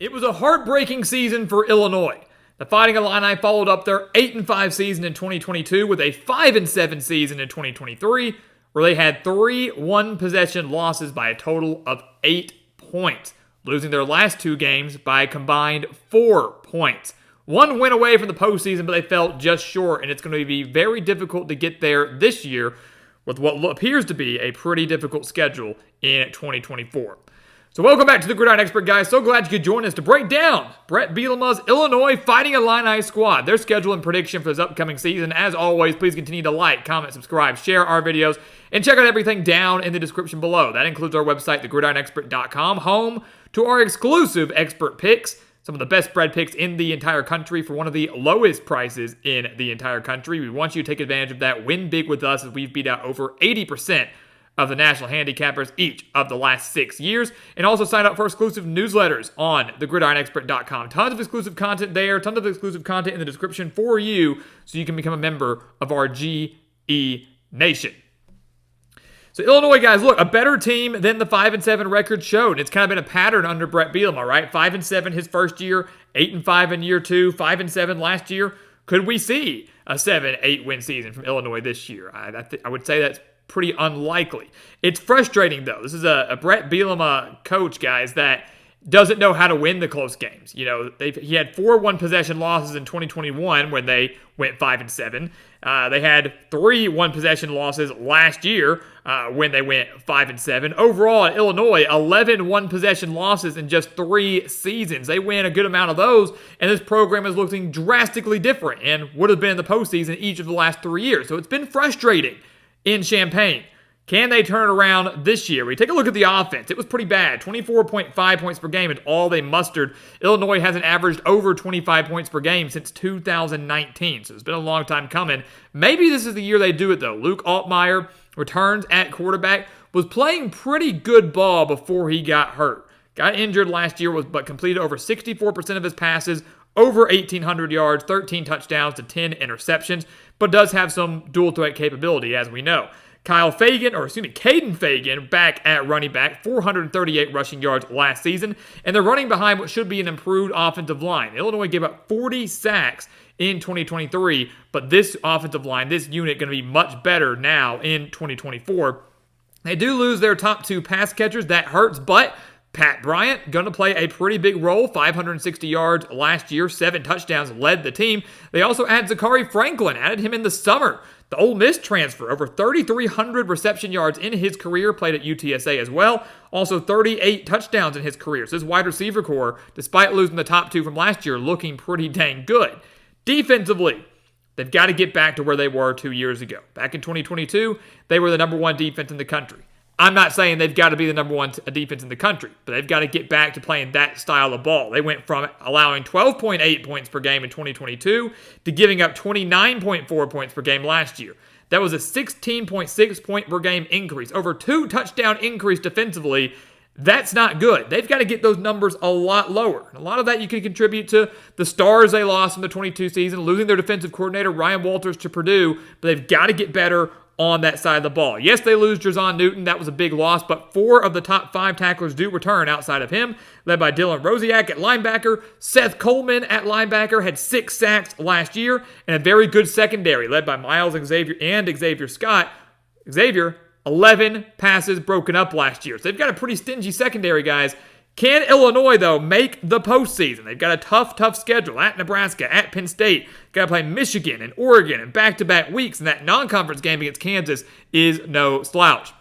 It was a heartbreaking season for Illinois. The Fighting Illini followed up their 8-5 season in 2022 with a 5-7 season in 2023, where they had 3 one-possession losses by a total of 8 points, losing their last 2 games by a combined 4 points. One win away from the postseason, but they fell just short, and it's going to be very difficult to get there this year with what appears to be a pretty difficult schedule in 2024. So welcome back to the Gridiron Expert, guys. So glad you could join us to break down Bret Bielema's Illinois Fighting Illini squad, their schedule and prediction for this upcoming season. As always, please continue to like, comment, subscribe, share our videos, and check out everything down in the description below. That includes our website, thegridironexpert.com, home to our exclusive expert picks, some of the best spread picks in the entire country for one of the lowest prices in the entire country. We want you to take advantage of that. Win big with us as we've beat out over 80% of the national handicappers each of the last 6 years. And also sign up for exclusive newsletters on thegridironexpert.com. Tons of exclusive content there, tons of exclusive content in the description for you so you can become a member of our GE Nation. So Illinois, guys, look, a better team than the 5-7 record showed. It's kind of been a pattern under Bret Bielema, right? 5-7 his first year, 8-5 in year 2, 5-7 last year. Could we see a 7-8 win season from Illinois this year? I would say that's pretty unlikely. It's frustrating, though. This is a Bret Bielema coach, guys, that doesn't know how to win the close games. You know, he had 4 one-possession losses in 2021 when they went 5-7. They had 3 one-possession losses last year when they went 5-7. Overall, at Illinois, 11 one-possession losses in just 3 seasons. They win a good amount of those, and this program is looking drastically different and would have been in the postseason each of the last 3 years. So it's been frustrating in Champaign. Can they turn it around this year? We take a look at the offense. It was pretty bad. 24.5 points per game is all they mustered. Illinois hasn't averaged over 25 points per game since 2019, so it's been a long time coming. Maybe this is the year they do it, though. Luke Altmaier returns at quarterback, was playing pretty good ball before he got hurt. Got injured last year, but completed over 64% of his passes, over 1,800 yards, 13 touchdowns to 10 interceptions, but does have some dual threat capability, as we know. Caden Fagan back at running back, 438 rushing yards last season, and they're running behind what should be an improved offensive line. Illinois gave up 40 sacks in 2023, but this offensive line, this unit, going to be much better now in 2024. They do lose their top 2 pass catchers. That hurts, but Pat Bryant, going to play a pretty big role, 560 yards last year, 7 touchdowns, led the team. They also add Zachary Franklin, added him in the summer. The Ole Miss transfer, over 3,300 reception yards in his career, played at UTSA as well. Also 38 touchdowns in his career. So his wide receiver core, despite losing the top 2 from last year, looking pretty dang good. Defensively, they've got to get back to where they were 2 years ago. Back in 2022, they were the number 1 defense in the country. I'm not saying they've got to be the number 1 defense in the country, but they've got to get back to playing that style of ball. They went from allowing 12.8 points per game in 2022 to giving up 29.4 points per game last year. That was a 16.6 point per game increase, over 2 touchdown increase defensively. That's not good. They've got to get those numbers a lot lower. And a lot of that you can contribute to the stars they lost in the 22 season, losing their defensive coordinator, Ryan Walters, to Purdue, but they've got to get better on that side of the ball. Yes, they lose Jerzon Newton. That was a big loss, but 4 of the top 5 tacklers do return outside of him, led by Dylan Rosiak at linebacker. Seth Coleman at linebacker had 6 sacks last year, and a very good secondary, led by Miles Xavier Scott. Xavier, 11 passes broken up last year. So they've got a pretty stingy secondary, guys. Can Illinois, though, make the postseason? They've got a tough schedule at Nebraska, at Penn State. Got to play Michigan and Oregon in back-to-back weeks, and that non-conference game against Kansas is no slouch.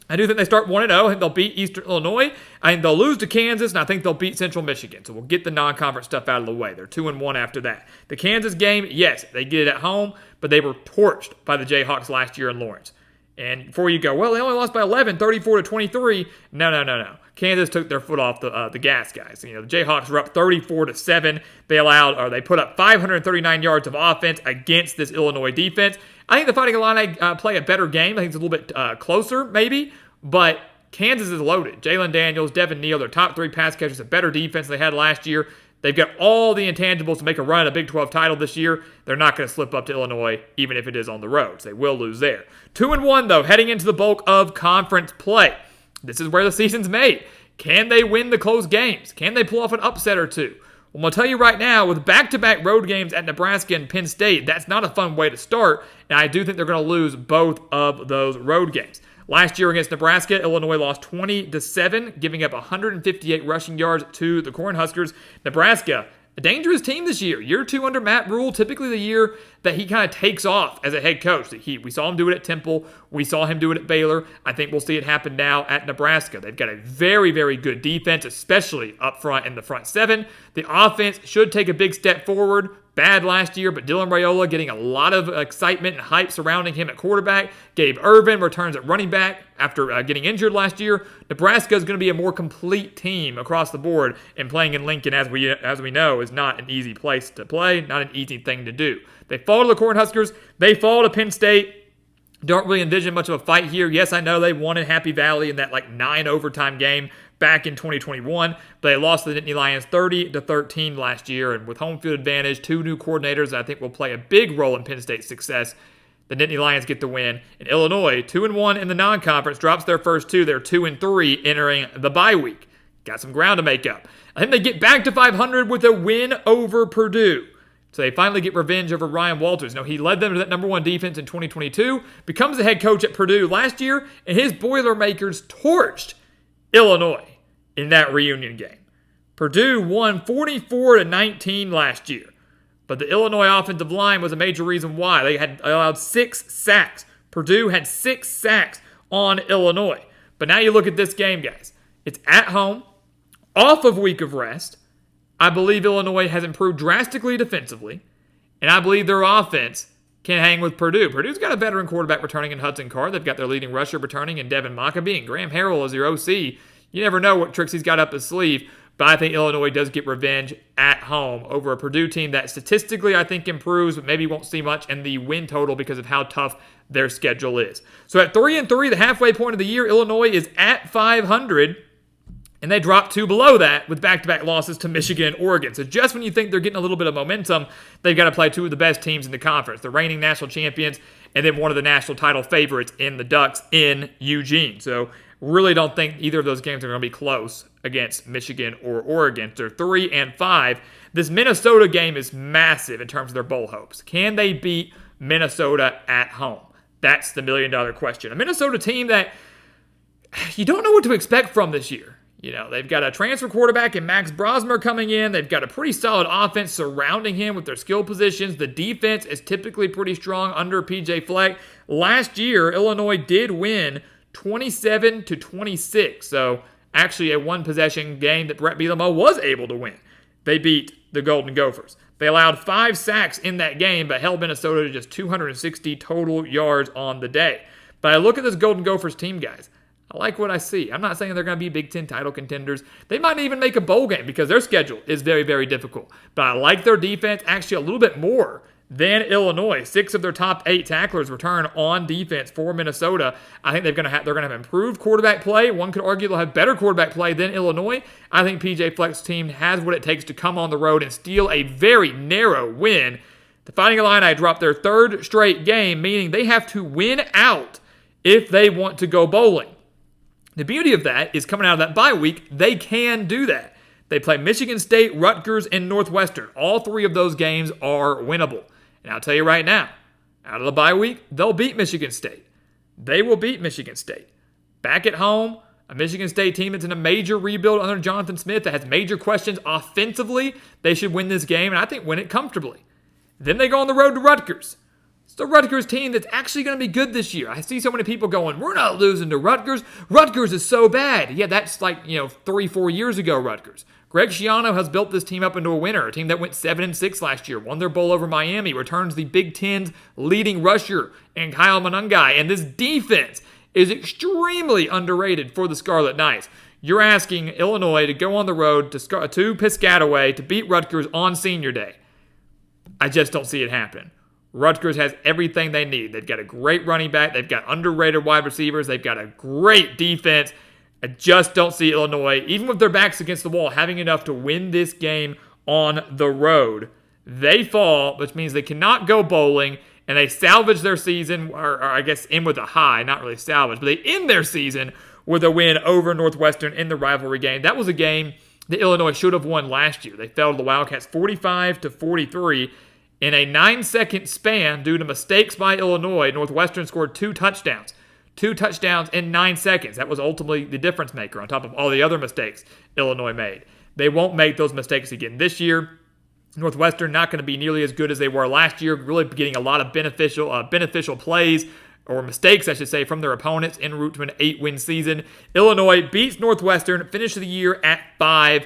I do think they start 1-0. I think they'll beat Eastern Illinois. I think they'll lose to Kansas, and I think they'll beat Central Michigan. So we'll get the non-conference stuff out of the way. They're 2-1 after that. The Kansas game, yes, they get it at home, but they were torched by the Jayhawks last year in Lawrence. And before you go, well, they only lost by 11, 34-23. No. Kansas took their foot off the gas, guys. You know, the Jayhawks were up 34-7. They put up 539 yards of offense against this Illinois defense. I think the Fighting Illini play a better game. I think it's a little bit closer, maybe, but Kansas is loaded. Jalen Daniels, Devin Neal, their top 3 pass catchers, a better defense than they had last year. They've got all the intangibles to make a run at a Big 12 title this year. They're not going to slip up to Illinois, even if it is on the road. So they will lose there. 2-1, though, heading into the bulk of conference play. This is where the season's made. Can they win the close games? Can they pull off an upset or two? Well, I'm going to tell you right now, with back-to-back road games at Nebraska and Penn State, that's not a fun way to start, and I do think they're going to lose both of those road games. Last year against Nebraska, Illinois lost 20-7, giving up 158 rushing yards to the Cornhuskers. Nebraska, a dangerous team this year. Year 2 under Matt Rule, typically the year that he kind of takes off as a head coach. We saw him do it at Temple. We saw him do it at Baylor. I think we'll see it happen now at Nebraska. They've got a very, very good defense, especially up front in the front seven. The offense should take a big step forward. Bad last year, but Dylan Raiola getting a lot of excitement and hype surrounding him at quarterback. Gabe Ervin returns at running back after getting injured last year. Nebraska is going to be a more complete team across the board, and playing in Lincoln, as we know, is not an easy place to play, not an easy thing to do. They fall to the Cornhuskers. They fall to Penn State. Don't really envision much of a fight here. Yes, I know they won in Happy Valley in that 9 overtime game back in 2021, but they lost to the Nittany Lions 30-13 last year, and with home field advantage, 2 new coordinators that I think will play a big role in Penn State's success. The Nittany Lions get the win, and Illinois, 2-1 in the non-conference, drops their first 2. They're 2-3 entering the bye week. Got some ground to make up. I think they get back to 500 with a win over Purdue. So they finally get revenge over Ryan Walters. He led them to that number 1 defense in 2022, becomes the head coach at Purdue last year, and his Boilermakers torched Illinois in that reunion game. Purdue won 44-19 last year, but the Illinois offensive line was a major reason why. They had allowed 6 sacks. Purdue had 6 sacks on Illinois. But now you look at this game, guys. It's at home, off of week of rest. I believe Illinois has improved drastically defensively, and I believe their offense can hang with Purdue. Purdue's got a veteran quarterback returning in Hudson Card. They've got their leading rusher returning in Devin Mockabee, and Graham Harrell is your OC. You never know what tricks he's got up his sleeve, but I think Illinois does get revenge at home over a Purdue team that statistically I think improves, but maybe won't see much in the win total because of how tough their schedule is. So at 3-3, the halfway point of the year, Illinois is at 500, and they drop 2 below that with back-to-back losses to Michigan and Oregon. So just when you think they're getting a little bit of momentum, they've got to play 2 of the best teams in the conference, the reigning national champions, and then one of the national title favorites in the Ducks in Eugene. So really don't think either of those games are going to be close against Michigan or Oregon. They're 3-5. This Minnesota game is massive in terms of their bowl hopes. Can they beat Minnesota at home? That's the million-dollar question. A Minnesota team that you don't know what to expect from this year. They've got a transfer quarterback in Max Brosmer coming in. They've got a pretty solid offense surrounding him with their skill positions. The defense is typically pretty strong under P.J. Fleck. Last year, Illinois did win 27-26. So actually a one-possession game that Brett Bielema was able to win. They beat the Golden Gophers. They allowed 5 sacks in that game, but held Minnesota to just 260 total yards on the day. But I look at this Golden Gophers team, guys. I like what I see. I'm not saying they're going to be Big Ten title contenders. They might even make a bowl game because their schedule is very, very difficult. But I like their defense actually a little bit more than Illinois. 6 of their top 8 tacklers return on defense for Minnesota. I think they're going to have improved quarterback play. One could argue they'll have better quarterback play than Illinois. I think P.J. Fleck's team has what it takes to come on the road and steal a very narrow win. The Fighting Illini dropped their 3rd straight game, meaning they have to win out if they want to go bowling. The beauty of that is coming out of that bye week, they can do that. They play Michigan State, Rutgers, and Northwestern. All 3 of those games are winnable. And I'll tell you right now, out of the bye week, they'll beat Michigan State. They will beat Michigan State. Back at home, a Michigan State team that's in a major rebuild under Jonathan Smith that has major questions offensively. They should win this game, and I think win it comfortably. Then they go on the road to Rutgers. It's the Rutgers team that's actually going to be good this year. I see so many people going, we're not losing to Rutgers. Rutgers is so bad. Yeah, that's 3-4 years ago, Rutgers. Greg Schiano has built this team up into a winner, a team that went 7-6 last year, won their bowl over Miami, returns the Big Ten's leading rusher and Kyle Monangai. And this defense is extremely underrated for the Scarlet Knights. You're asking Illinois to go on the road to Piscataway to beat Rutgers on Senior Day. I just don't see it happen. Rutgers has everything they need. They've got a great running back. They've got underrated wide receivers. They've got a great defense. I just don't see Illinois, even with their backs against the wall, having enough to win this game on the road. They fall, which means they cannot go bowling, and they salvage their season, or I guess end with a high, not really salvage, but they end their season with a win over Northwestern in the rivalry game. That was a game that Illinois should have won last year. They fell to the Wildcats 45-43 in a 9-second span due to mistakes by Illinois. Northwestern scored 2 touchdowns. 2 touchdowns in 9 seconds. That was ultimately the difference maker on top of all the other mistakes Illinois made. They won't make those mistakes again this year. Northwestern not going to be nearly as good as they were last year, really getting a lot of beneficial plays, or mistakes, I should say, from their opponents en route to an 8-win season. Illinois beats Northwestern, finishes the year at 5-7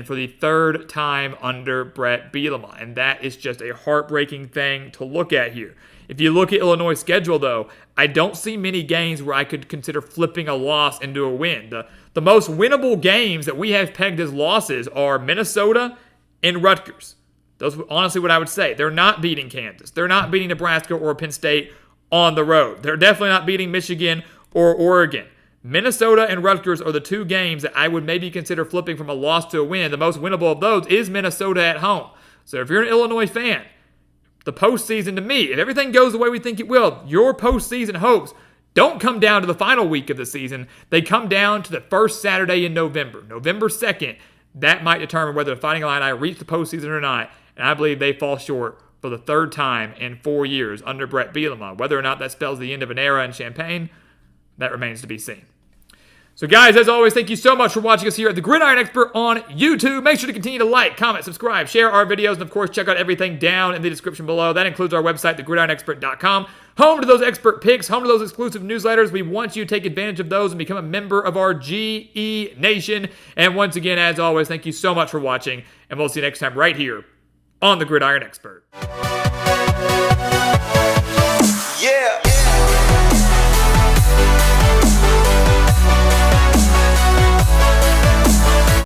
for the 3rd time under Brett Bielema, and that is just a heartbreaking thing to look at here. If you look at Illinois' schedule, though, I don't see many games where I could consider flipping a loss into a win. The most winnable games that we have pegged as losses are Minnesota and Rutgers. Those are honestly what I would say. They're not beating Kansas. They're not beating Nebraska or Penn State on the road. They're definitely not beating Michigan or Oregon. Minnesota and Rutgers are the 2 games that I would maybe consider flipping from a loss to a win. The most winnable of those is Minnesota at home. So if you're an Illinois fan, the postseason to me, if everything goes the way we think it will, your postseason hopes don't come down to the final week of the season. They come down to the first Saturday in November, November 2nd. That might determine whether the Fighting Illini reach the postseason or not, and I believe they fall short for the 3rd time in 4 years under Brett Bielema. Whether or not that spells the end of an era in Champaign, that remains to be seen. So guys, as always, thank you so much for watching us here at the Gridiron Expert on YouTube. Make sure to continue to like, comment, subscribe, share our videos, and of course, check out everything down in the description below. That includes our website, thegridironexpert.com, home to those expert picks, home to those exclusive newsletters. We want you to take advantage of those and become a member of our GE Nation. And once again, as always, thank you so much for watching, and we'll see you next time right here on the Gridiron Expert. Yeah.